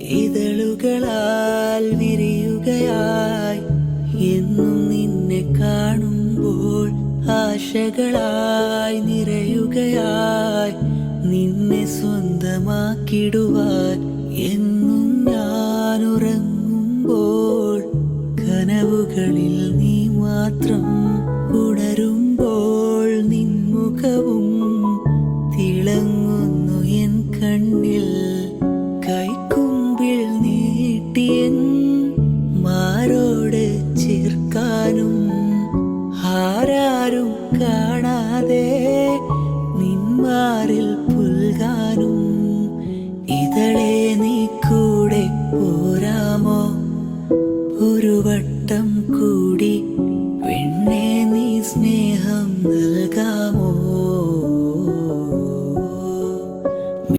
ഇതളുകളാൽ വിരിയുകയായി എന്നും നിന്നെ കാണുമ്പോൾ ആശകളായി നിറയുകയായി നിന്നെ സ്വന്തമാക്കിടുവാൻ എന്നും ഞാൻ ഉറങ്ങുമ്പോൾ കനവുകളിൽ നീ മാത്രം ഉണരുമ്പോൾ നിൻമുഖവും തിളങ്ങുന്നു എൻ കണ്ണിൽ കൈക്കുമ്പിൽ നീട്ടിയൻ മാരോട് ചേർക്കാനും ആരാരും കാണാതെ നിന്മാറിൽ പുൽകാനും ഇതളെ നീ കൂടെ പോരാമോ ഒരു വട്ടം കൂടി